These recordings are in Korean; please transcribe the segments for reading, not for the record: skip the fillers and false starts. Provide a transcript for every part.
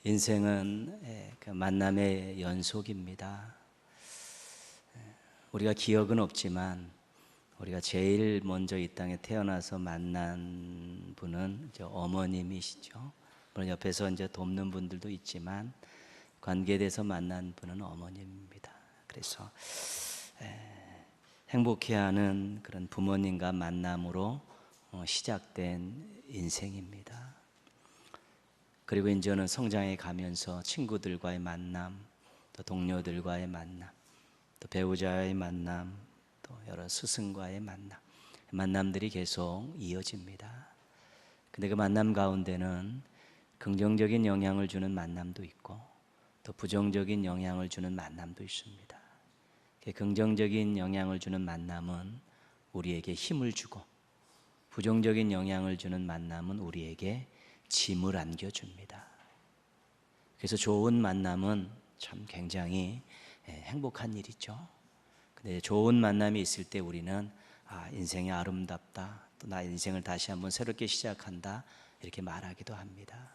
인생은 그 만남의 연속입니다. 우리가 기억은 없지만 우리가 제일 먼저 이 땅에 태어나서 만난 분은 이제 어머님이시죠. 물론 옆에서 이제 돕는 분들도 있지만 관계돼서 만난 분은 어머님입니다. 그래서 행복해하는 그런 부모님과 만남으로 시작된 인생입니다. 그리고 이제는 성장해 가면서 친구들과의 만남, 또 동료들과의 만남, 또 배우자의 만남, 또 여러 스승과의 만남들이 계속 이어집니다. 근데 그 만남 가운데는 긍정적인 영향을 주는 만남도 있고 또 부정적인 영향을 주는 만남도 있습니다. 긍정적인 영향을 주는 만남은 우리에게 힘을 주고 부정적인 영향을 주는 만남은 우리에게 짐을 안겨줍니다. 그래서 좋은 만남은 참 굉장히 행복한 일이죠. 근데 좋은 만남이 있을 때 우리는 인생이 아름답다, 또 나 인생을 다시 한번 새롭게 시작한다 이렇게 말하기도 합니다.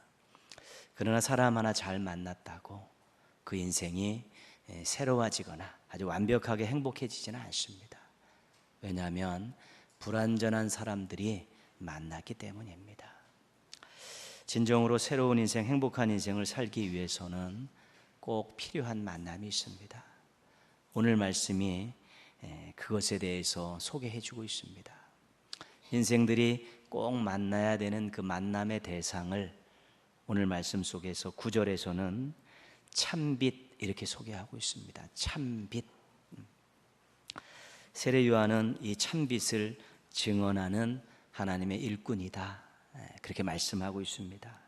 그러나 사람 하나 잘 만났다고 그 인생이 새로워지거나 아주 완벽하게 행복해지지는 않습니다. 왜냐하면 불완전한 사람들이 만났기 때문입니다. 진정으로 새로운 인생, 행복한 인생을 살기 위해서는 꼭 필요한 만남이 있습니다. 오늘 말씀이 그것에 대해서 소개해 주고 있습니다. 인생들이 꼭 만나야 되는 그 만남의 대상을 오늘 말씀 속에서 9절에서는 참빛 이렇게 소개하고 있습니다. 참빛. 세례 요한은 이 참빛을 증언하는 하나님의 일꾼이다, 그렇게 말씀하고 있습니다.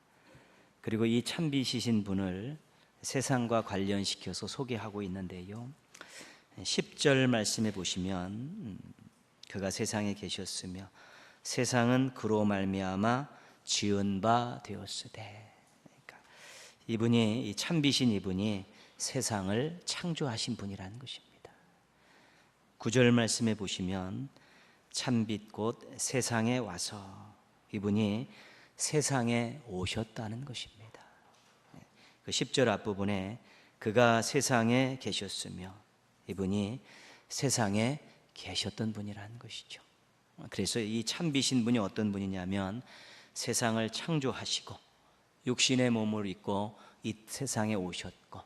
그리고 이 참빛이신 분을 세상과 관련시켜서 소개하고 있는데요, 10절 말씀에 보시면 그가 세상에 계셨으며 세상은 그로 말미암아 지은 바 되었으되, 그러니까 이분이, 이 참빛인 이분이 세상을 창조하신 분이라는 것입니다. 9절 말씀에 보시면 참빛 곧 세상에 와서, 이분이 세상에 오셨다는 것입니다. 그 10절 앞부분에 그가 세상에 계셨으며, 이분이 세상에 계셨던 분이라는 것이죠. 그래서 이 참빛인 분이 어떤 분이냐면 세상을 창조하시고 육신의 몸을 입고 이 세상에 오셨고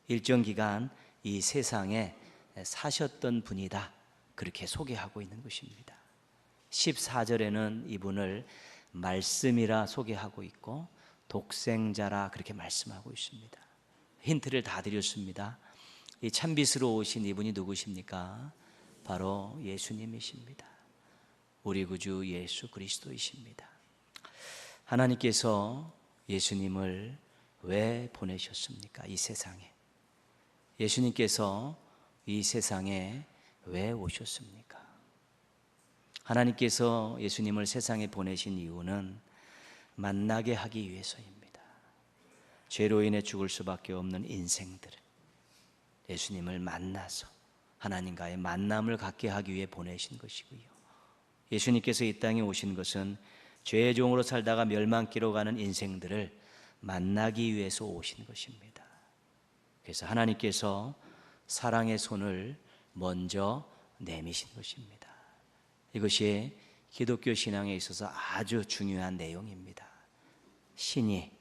일정 기간 이 세상에 사셨던 분이다, 그렇게 소개하고 있는 것입니다. 14절에는 이분을 말씀이라 소개하고 있고 독생자라 그렇게 말씀하고 있습니다. 힌트를 다 드렸습니다. 이 참빛으로 오신 이분이 누구십니까? 바로 예수님이십니다. 우리 구주 예수 그리스도이십니다. 하나님께서 예수님을 왜 보내셨습니까? 이 세상에. 예수님께서 이 세상에 왜 오셨습니까? 하나님께서 예수님을 세상에 보내신 이유는 만나게 하기 위해서입니다. 죄로 인해 죽을 수밖에 없는 인생들을 예수님을 만나서 하나님과의 만남을 갖게 하기 위해 보내신 것이고요, 예수님께서 이 땅에 오신 것은 죄의 종으로 살다가 멸망기로 가는 인생들을 만나기 위해서 오신 것입니다. 그래서 하나님께서 사랑의 손을 먼저 내미신 것입니다. 이것이 기독교 신앙에 있어서 아주 중요한 내용입니다. 신이,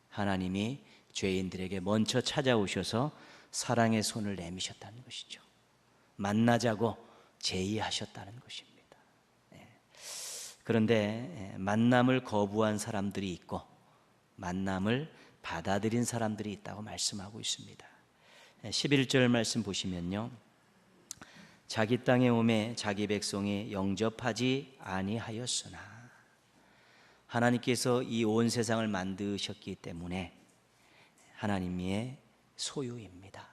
하나님이 죄인들에게 먼저 찾아오셔서 사랑의 손을 내미셨다는 것이죠. 만나자고 제의하셨다는 것입니다. 그런데 만남을 거부한 사람들이 있고 만남을 받아들인 사람들이 있다고 말씀하고 있습니다. 11절 말씀 보시면요, 자기 땅에 오매 자기 백성이 영접하지 아니하였으나, 하나님께서 이 온 세상을 만드셨기 때문에 하나님의 소유입니다.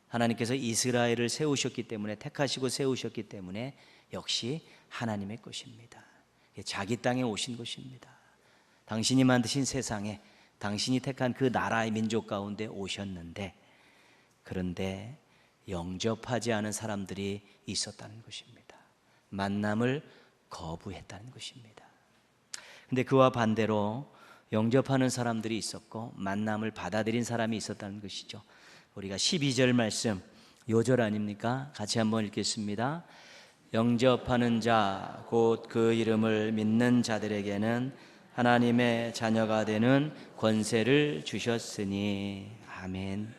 하나님께서 이스라엘을 세우셨기 때문에, 택하시고 세우셨기 때문에 역시 하나님의 것입니다. 자기 땅에 오신 것입니다. 당신이 만드신 세상에 당신이 택한 그 나라의 민족 가운데 오셨는데, 그런데 영접하지 않은 사람들이 있었다는 것입니다. 만남을 거부했다는 것입니다. 그런데 그와 반대로 영접하는 사람들이 있었고 만남을 받아들인 사람이 있었다는 것이죠. 우리가 12절 말씀 요절 아닙니까? 같이 한번 읽겠습니다. 영접하는 자 곧 그 이름을 믿는 자들에게는 하나님의 자녀가 되는 권세를 주셨으니. 아멘.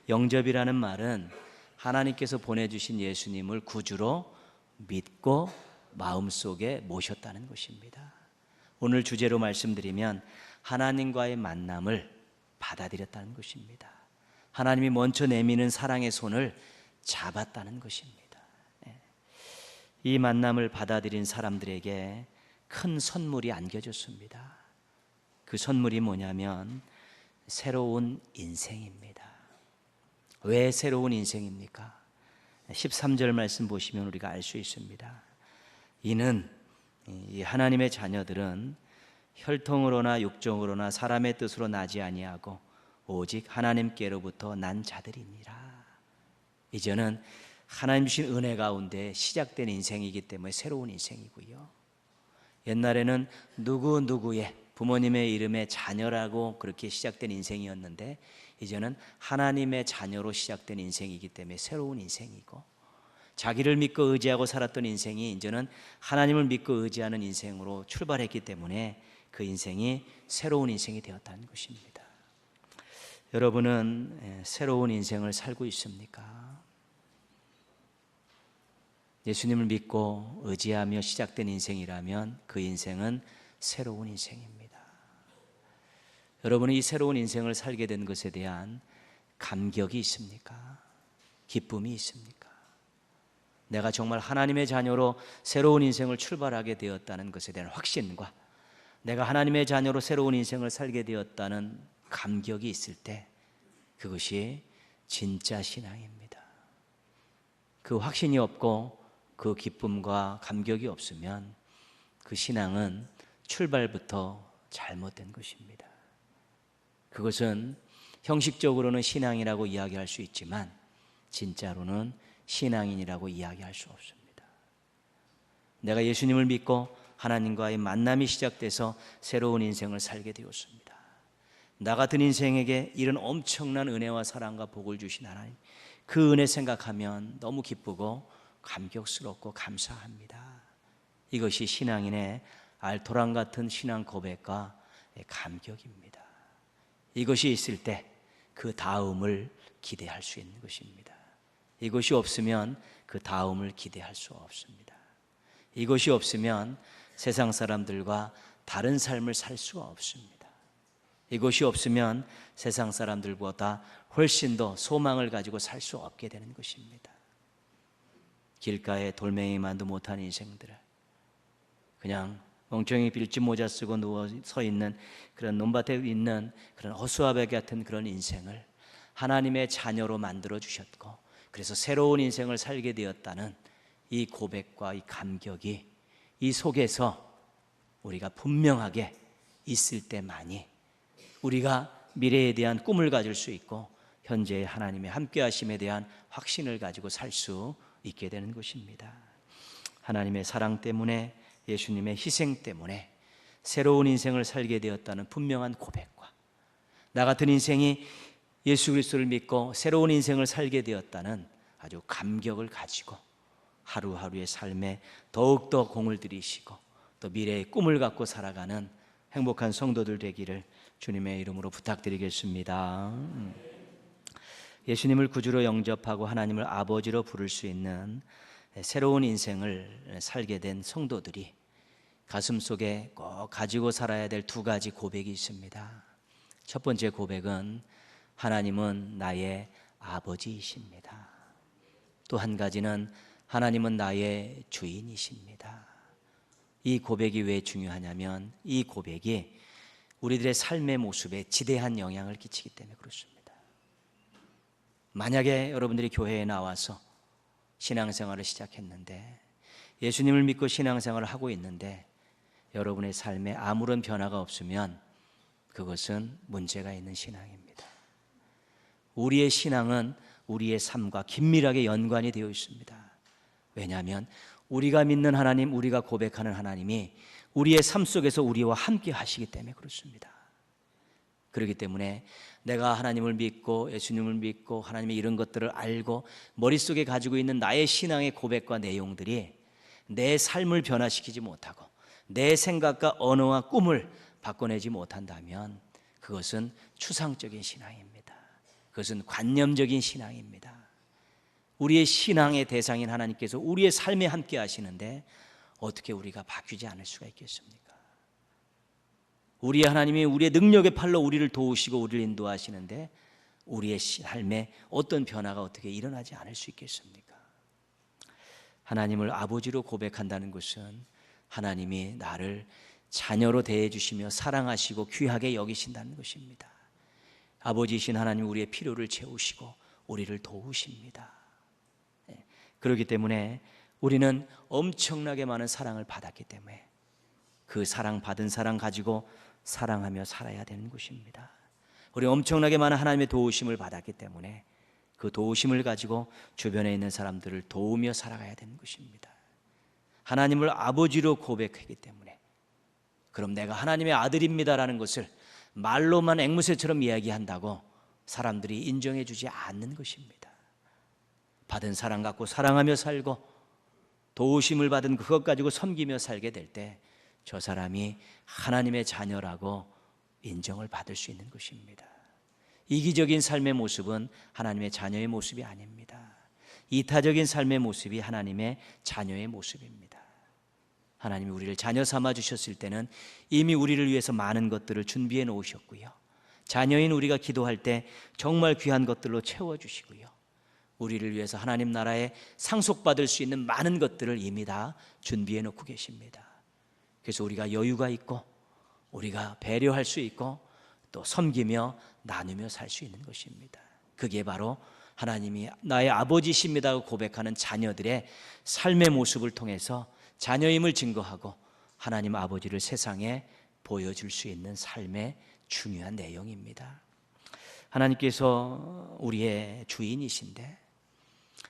영접이라는 말은 하나님께서 보내주신 예수님을 구주로 믿고 마음속에 모셨다는 것입니다. 오늘 주제로 말씀드리면 하나님과의 만남을 받아들였다는 것입니다. 하나님이 먼저 내미는 사랑의 손을 잡았다는 것입니다. 이 만남을 받아들인 사람들에게 큰 선물이 안겨졌습니다. 그 선물이 뭐냐면 새로운 인생입니다. 왜 새로운 인생입니까? 13절 말씀 보시면 우리가 알 수 있습니다. 이는 이 하나님의 자녀들은 혈통으로나 육정으로나 사람의 뜻으로 나지 아니하고 오직 하나님께로부터 난 자들이니라. 이제는 하나님 주신 은혜 가운데 시작된 인생이기 때문에 새로운 인생이고요. 옛날에는 누구누구의 부모님의 이름의 자녀라고 그렇게 시작된 인생이었는데 이제는 하나님의 자녀로 시작된 인생이기 때문에 새로운 인생이고, 자기를 믿고 의지하고 살았던 인생이 이제는 하나님을 믿고 의지하는 인생으로 출발했기 때문에 그 인생이 새로운 인생이 되었다는 것입니다. 여러분은 새로운 인생을 살고 있습니까? 예수님을 믿고 의지하며 시작된 인생이라면 그 인생은 새로운 인생입니다. 여러분은 이 새로운 인생을 살게 된 것에 대한 감격이 있습니까? 기쁨이 있습니까? 내가 정말 하나님의 자녀로 새로운 인생을 출발하게 되었다는 것에 대한 확신과 내가 하나님의 자녀로 새로운 인생을 살게 되었다는 감격이 있을 때 그것이 진짜 신앙입니다. 그 확신이 없고 그 기쁨과 감격이 없으면 그 신앙은 출발부터 잘못된 것입니다. 그것은 형식적으로는 신앙이라고 이야기할 수 있지만 진짜로는 신앙인이라고 이야기할 수 없습니다. 내가 예수님을 믿고 하나님과의 만남이 시작돼서 새로운 인생을 살게 되었습니다. 나 같은 인생에게 이런 엄청난 은혜와 사랑과 복을 주신 하나님, 그 은혜 생각하면 너무 기쁘고 감격스럽고 감사합니다. 이것이 신앙인의 알토란 같은 신앙 고백과 감격입니다. 이것이 있을 때 그 다음을 기대할 수 있는 것입니다. 이것이 없으면 그 다음을 기대할 수 없습니다. 이것이 없으면 세상 사람들과 다른 삶을 살 수가 없습니다. 이것이 없으면 세상 사람들보다 훨씬 더 소망을 가지고 살 수 없게 되는 것입니다. 길가에 돌멩이만도 못한 인생들을 그냥 멍청이 빌집 모자 쓰고 누워 서 있는 그런 논밭에 있는 그런 허수아비 같은 그런 인생을 하나님의 자녀로 만들어 주셨고, 그래서 새로운 인생을 살게 되었다는 이 고백과 이 감격이 이 속에서 우리가 분명하게 있을 때만이 우리가 미래에 대한 꿈을 가질 수 있고 현재의 하나님의 함께 하심에 대한 확신을 가지고 살 수 있게 되는 것입니다. 하나님의 사랑 때문에, 예수님의 희생 때문에 새로운 인생을 살게 되었다는 분명한 고백과 나 같은 인생이 예수 그리스도를 믿고 새로운 인생을 살게 되었다는 아주 감격을 가지고 하루하루의 삶에 더욱더 공을 들이시고 또 미래의 꿈을 갖고 살아가는 행복한 성도들 되기를 주님의 이름으로 부탁드리겠습니다. 예수님을 구주로 영접하고 하나님을 아버지로 부를 수 있는 새로운 인생을 살게 된 성도들이 가슴속에 꼭 가지고 살아야 될 두 가지 고백이 있습니다. 첫 번째 고백은 하나님은 나의 아버지이십니다. 또 한 가지는 하나님은 나의 주인이십니다. 이 고백이 왜 중요하냐면 이 고백이 우리들의 삶의 모습에 지대한 영향을 끼치기 때문에 그렇습니다. 만약에 여러분들이 교회에 나와서 신앙생활을 시작했는데 예수님을 믿고 신앙생활을 하고 있는데 여러분의 삶에 아무런 변화가 없으면 그것은 문제가 있는 신앙입니다. 우리의 신앙은 우리의 삶과 긴밀하게 연관이 되어 있습니다. 왜냐하면 우리가 믿는 하나님, 우리가 고백하는 하나님이 우리의 삶 속에서 우리와 함께 하시기 때문에 그렇습니다. 그렇기 때문에 내가 하나님을 믿고 예수님을 믿고 하나님의 이런 것들을 알고 머릿속에 가지고 있는 나의 신앙의 고백과 내용들이 내 삶을 변화시키지 못하고 내 생각과 언어와 꿈을 바꿔내지 못한다면 그것은 추상적인 신앙입니다. 그것은 관념적인 신앙입니다. 우리의 신앙의 대상인 하나님께서 우리의 삶에 함께 하시는데 어떻게 우리가 바뀌지 않을 수가 있겠습니까? 우리의 하나님이 우리의 능력의 팔로 우리를 도우시고 우리를 인도하시는데 우리의 삶에 어떤 변화가 어떻게 일어나지 않을 수 있겠습니까? 하나님을 아버지로 고백한다는 것은 하나님이 나를 자녀로 대해주시며 사랑하시고 귀하게 여기신다는 것입니다. 아버지이신 하나님 우리의 필요를 채우시고 우리를 도우십니다. 그렇기 때문에 우리는 엄청나게 많은 사랑을 받았기 때문에 그 사랑 받은 사랑 가지고 사랑하며 살아야 되는 것입니다. 우리 엄청나게 많은 하나님의 도우심을 받았기 때문에 그 도우심을 가지고 주변에 있는 사람들을 도우며 살아가야 되는 것입니다. 하나님을 아버지로 고백하기 때문에 그럼 내가 하나님의 아들입니다라는 것을 말로만 앵무새처럼 이야기한다고 사람들이 인정해 주지 않는 것입니다. 받은 사랑 갖고 사랑하며 살고 도우심을 받은 그것 가지고 섬기며 살게 될 때 저 사람이 하나님의 자녀라고 인정을 받을 수 있는 것입니다. 이기적인 삶의 모습은 하나님의 자녀의 모습이 아닙니다. 이타적인 삶의 모습이 하나님의 자녀의 모습입니다. 하나님이 우리를 자녀 삼아 주셨을 때는 이미 우리를 위해서 많은 것들을 준비해 놓으셨고요, 자녀인 우리가 기도할 때 정말 귀한 것들로 채워주시고요, 우리를 위해서 하나님 나라에 상속받을 수 있는 많은 것들을 이미 다 준비해 놓고 계십니다. 그래서 우리가 여유가 있고 우리가 배려할 수 있고 또 섬기며 나누며 살 수 있는 것입니다. 그게 바로 하나님이 나의 아버지십니다고 고백하는 자녀들의 삶의 모습을 통해서 자녀임을 증거하고 하나님 아버지를 세상에 보여줄 수 있는 삶의 중요한 내용입니다. 하나님께서 우리의 주인이신데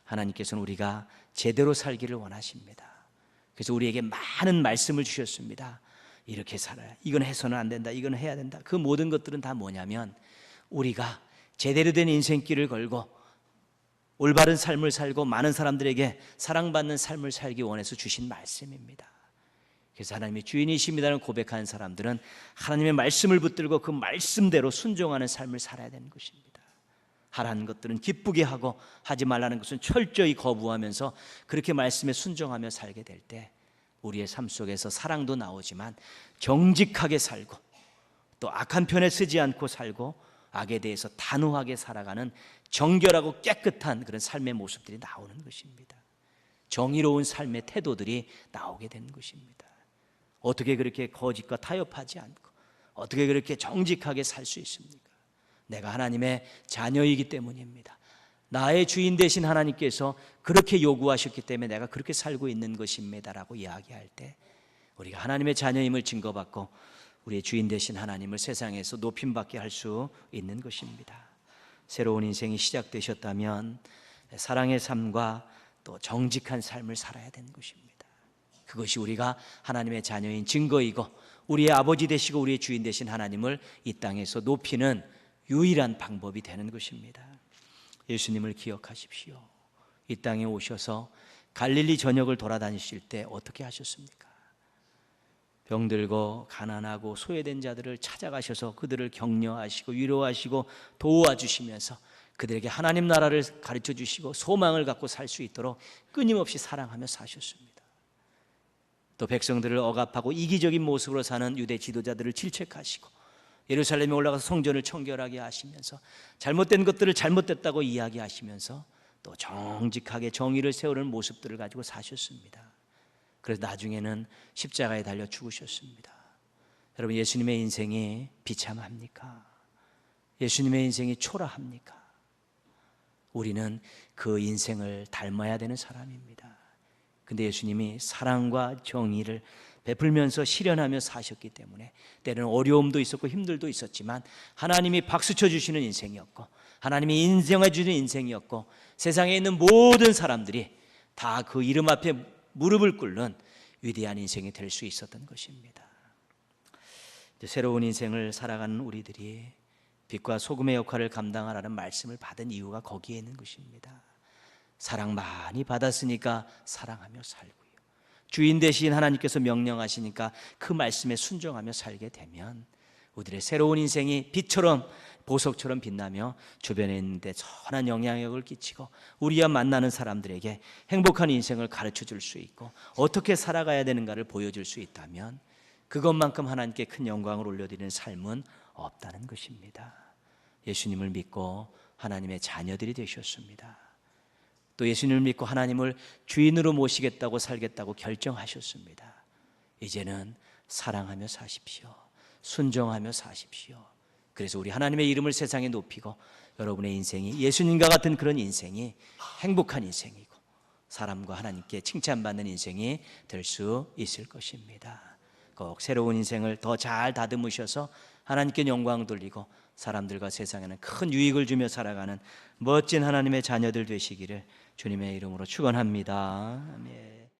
하나님께서는 우리가 제대로 살기를 원하십니다. 그래서 우리에게 많은 말씀을 주셨습니다. 이렇게 살아야, 이건 해서는 안 된다, 이건 해야 된다. 그 모든 것들은 다 뭐냐면 우리가 제대로 된 인생길을 걸고 올바른 삶을 살고 많은 사람들에게 사랑받는 삶을 살기 원해서 주신 말씀입니다. 그래서 하나님의 주인이십니다라는 고백하는 사람들은 하나님의 말씀을 붙들고 그 말씀대로 순종하는 삶을 살아야 되는 것입니다. 하라는 것들은 기쁘게 하고 하지 말라는 것은 철저히 거부하면서 그렇게 말씀에 순종하며 살게 될 때 우리의 삶 속에서 사랑도 나오지만 정직하게 살고 또 악한 편에 쓰지 않고 살고 악에 대해서 단호하게 살아가는 정결하고 깨끗한 그런 삶의 모습들이 나오는 것입니다. 정의로운 삶의 태도들이 나오게 되는 것입니다. 어떻게 그렇게 거짓과 타협하지 않고 어떻게 그렇게 정직하게 살 수 있습니까? 내가 하나님의 자녀이기 때문입니다. 나의 주인 되신 하나님께서 그렇게 요구하셨기 때문에 내가 그렇게 살고 있는 것입니다라고 이야기할 때 우리가 하나님의 자녀임을 증거받고 우리의 주인 되신 하나님을 세상에서 높임받게 할 수 있는 것입니다. 새로운 인생이 시작되셨다면 사랑의 삶과 또 정직한 삶을 살아야 되는 것입니다. 그것이 우리가 하나님의 자녀인 증거이고 우리의 아버지 되시고 우리의 주인 되신 하나님을 이 땅에서 높이는 유일한 방법이 되는 것입니다. 예수님을 기억하십시오. 이 땅에 오셔서 갈릴리 전역을 돌아다니실 때 어떻게 하셨습니까? 병들고 가난하고 소외된 자들을 찾아가셔서 그들을 격려하시고 위로하시고 도와주시면서 그들에게 하나님 나라를 가르쳐 주시고 소망을 갖고 살 수 있도록 끊임없이 사랑하며 사셨습니다. 또 백성들을 억압하고 이기적인 모습으로 사는 유대 지도자들을 질책하시고 예루살렘에 올라가서 성전을 청결하게 하시면서 잘못된 것들을 잘못됐다고 이야기하시면서 또 정직하게 정의를 세우는 모습들을 가지고 사셨습니다. 그래서 나중에는 십자가에 달려 죽으셨습니다. 여러분, 예수님의 인생이 비참합니까? 예수님의 인생이 초라합니까? 우리는 그 인생을 닮아야 되는 사람입니다. 근데 예수님이 사랑과 정의를 베풀면서 실현하며 사셨기 때문에 때로는 어려움도 있었고 힘들도 있었지만 하나님이 박수쳐 주시는 인생이었고 하나님이 인정해 주는 인생이었고 세상에 있는 모든 사람들이 다 그 이름 앞에 무릎을 꿇는 위대한 인생이 될 수 있었던 것입니다. 새로운 인생을 살아가는 우리들이 빛과 소금의 역할을 감당하라는 말씀을 받은 이유가 거기에 있는 것입니다. 사랑 많이 받았으니까 사랑하며 살고요. 주인 되신 하나님께서 명령하시니까 그 말씀에 순종하며 살게 되면 우리의 새로운 인생이 빛처럼 보석처럼 빛나며 주변에 있는데 선한 영향력을 끼치고 우리와 만나는 사람들에게 행복한 인생을 가르쳐 줄 수 있고 어떻게 살아가야 되는가를 보여줄 수 있다면 그것만큼 하나님께 큰 영광을 올려드리는 삶은 없다는 것입니다. 예수님을 믿고 하나님의 자녀들이 되셨습니다. 또 예수님을 믿고 하나님을 주인으로 모시겠다고 살겠다고 결정하셨습니다. 이제는 사랑하며 사십시오. 순종하며 사십시오. 그래서 우리 하나님의 이름을 세상에 높이고 여러분의 인생이 예수님과 같은 그런 인생이 행복한 인생이고 사람과 하나님께 칭찬받는 인생이 될 수 있을 것입니다. 꼭 새로운 인생을 더 잘 다듬으셔서 하나님께 영광 돌리고 사람들과 세상에는 큰 유익을 주며 살아가는 멋진 하나님의 자녀들 되시기를 주님의 이름으로 축원합니다. 아멘.